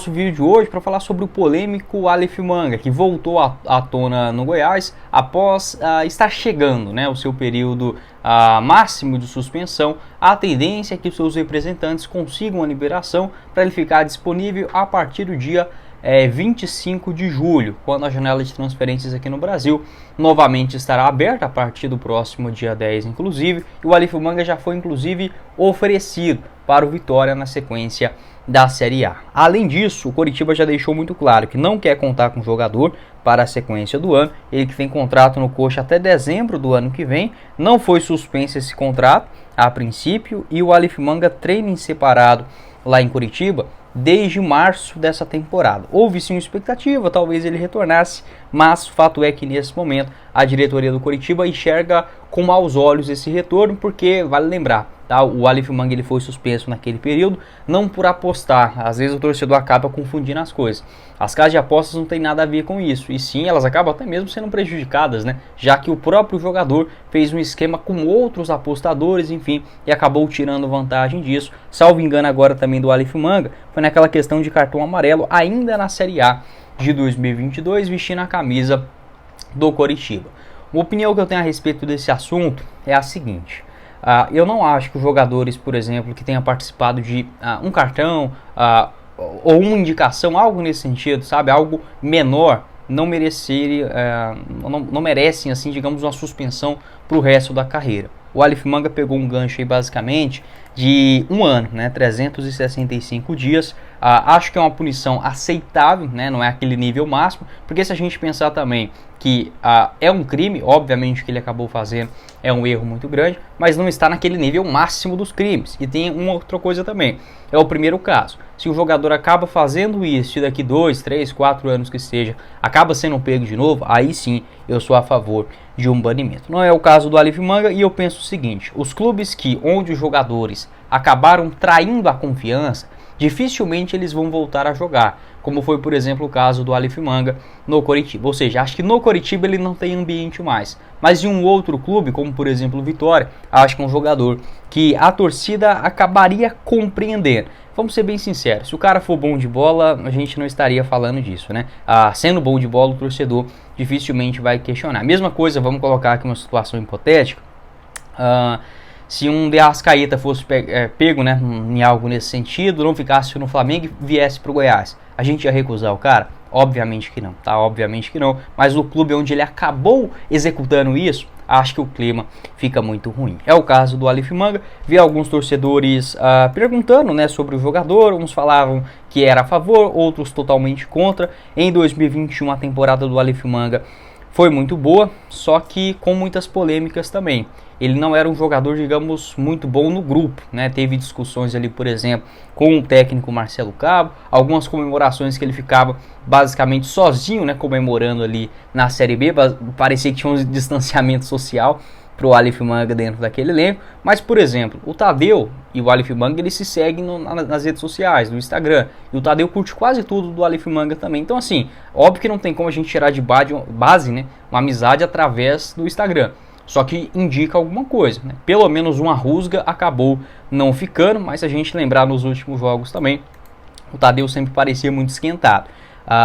Nosso vídeo de hoje para falar sobre o polêmico Aleph Manga, que voltou à tona no Goiás após estar chegando, né, o seu período máximo de suspensão. A tendência é que seus representantes consigam a liberação para ele ficar disponível a partir do dia 25 de julho, quando a janela de transferências aqui no Brasil novamente estará aberta a partir do próximo dia 10, inclusive. E o Aleph Manga já foi inclusive oferecido para o Vitória na sequência da Série A. Além disso, o Coritiba já deixou muito claro que não quer contar com o jogador para a sequência do ano. Ele que tem contrato no Coxa até dezembro do ano que vem. Não foi suspenso esse contrato a princípio e o Aleph Manga treina em separado lá em Coritiba desde março dessa temporada. Houve sim uma expectativa, talvez ele retornasse, mas o fato é que nesse momento a diretoria do Coritiba enxerga com maus olhos esse retorno, porque vale lembrar, tá? O Aleph Manga ele foi suspenso naquele período não por apostar. Às vezes o torcedor acaba confundindo as coisas. As casas de apostas não tem nada a ver com isso, e sim elas acabam até mesmo sendo prejudicadas, né? Já que o próprio jogador fez um esquema com outros apostadores, enfim, e acabou tirando vantagem disso. Salvo engano agora também do Aleph Manga, foi naquela questão de cartão amarelo ainda na Série A de 2022, vestindo a camisa do Coritiba. Uma opinião que eu tenho a respeito desse assunto é a seguinte: eu não acho que os jogadores, por exemplo, que tenham participado de um cartão ou uma indicação, algo nesse sentido, sabe, algo menor, não merecem, assim, digamos, uma suspensão para o resto da carreira. O Aleph Manga pegou um gancho aí basicamente de um ano, né, 365 dias. Acho que é uma punição aceitável, né, não é aquele nível máximo, porque se a gente pensar também que é um crime, obviamente que ele acabou fazendo é um erro muito grande, mas não está naquele nível máximo dos crimes. E tem uma outra coisa também, é o primeiro caso. Se o jogador acaba fazendo isso e daqui 2, 3, 4 anos que seja, acaba sendo pego de novo, aí sim eu sou a favor de um banimento. Não é o caso do Aleph Manga, e eu penso o seguinte: os clubes onde os jogadores acabaram traindo a confiança, dificilmente eles vão voltar a jogar, como foi, por exemplo, o caso do Aleph Manga no Coritiba. Ou seja, acho que no Coritiba ele não tem ambiente mais, mas em um outro clube, como por exemplo o Vitória, acho que é um jogador que a torcida acabaria compreendendo. Vamos ser bem sinceros, se o cara for bom de bola, a gente não estaria falando disso, né? Sendo bom de bola, o torcedor dificilmente vai questionar. Mesma coisa, vamos colocar aqui uma situação hipotética. Se um De Arrascaeta fosse pego, né, em algo nesse sentido, não ficasse no Flamengo e viesse para o Goiás, a gente ia recusar o cara? Obviamente que não, tá? Obviamente que não. Mas o clube onde ele acabou executando isso, acho que o clima fica muito ruim. É o caso do Aleph Manga. Vi alguns torcedores perguntando, né, sobre o jogador. Uns falavam que era a favor, outros totalmente contra. Em 2021 a temporada do Aleph Manga foi muito boa, só que com muitas polêmicas também. Ele não era um jogador, digamos, muito bom no grupo, né? Teve discussões ali, por exemplo, com o técnico Marcelo Cabo, algumas comemorações que ele ficava basicamente sozinho, né, comemorando ali na Série B. Parecia que tinha um distanciamento social para o Aleph Manga dentro daquele elenco. Mas, por exemplo, o Tadeu e o Aleph Manga, eles se seguem nas redes sociais, no Instagram, e o Tadeu curte quase tudo do Aleph Manga também. Então, assim, óbvio que não tem como a gente tirar de base, né, uma amizade através do Instagram, só que indica alguma coisa, né? Pelo menos uma rusga acabou não ficando, mas se a gente lembrar nos últimos jogos também, o Tadeu sempre parecia muito esquentado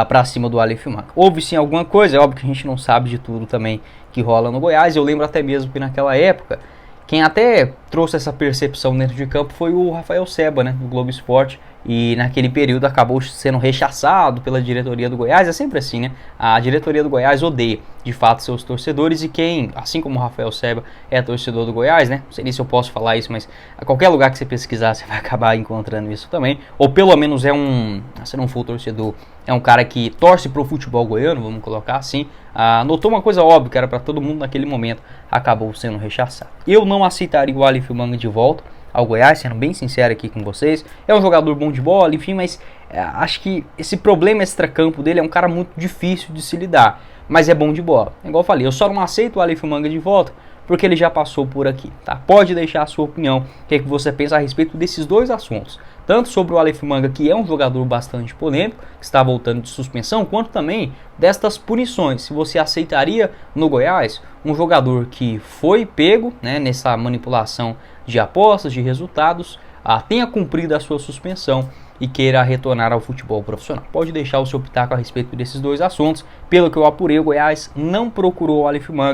para cima do Aleph Manga. Houve sim alguma coisa, é óbvio que a gente não sabe de tudo também que rola no Goiás. Eu lembro até mesmo que naquela época, quem até trouxe essa percepção dentro de campo foi o Rafael Seba, né, do Globo Esporte, e naquele período acabou sendo rechaçado pela diretoria do Goiás. É sempre assim, né? A diretoria do Goiás odeia, de fato, seus torcedores, e quem, assim como o Rafael Seba, é torcedor do Goiás, né? Não sei nem se eu posso falar isso, mas a qualquer lugar que você pesquisar, você vai acabar encontrando isso também. Ou pelo menos se não for torcedor, é um cara que torce pro futebol goiano, vamos colocar assim. Notou uma coisa óbvia, que era para todo mundo naquele momento, acabou sendo rechaçado. Eu não aceitaria o Aleph Manga de volta ao Goiás, sendo bem sincero aqui com vocês. É um jogador bom de bola, enfim, mas acho que esse problema extracampo dele é um cara muito difícil de se lidar, mas é bom de bola. Igual eu falei, eu só não aceito o Aleph Manga de volta porque ele já passou por aqui, tá? Pode deixar a sua opinião, o que você pensa a respeito desses dois assuntos, tanto sobre o Aleph Manga, que é um jogador bastante polêmico, que está voltando de suspensão, quanto também destas punições. Se você aceitaria no Goiás um jogador que foi pego, né, nessa manipulação de apostas, de resultados, tenha cumprido a sua suspensão e queira retornar ao futebol profissional. Pode deixar o seu pitaco a respeito desses dois assuntos. Pelo que eu apurei, o Goiás não procurou o Aleph Manga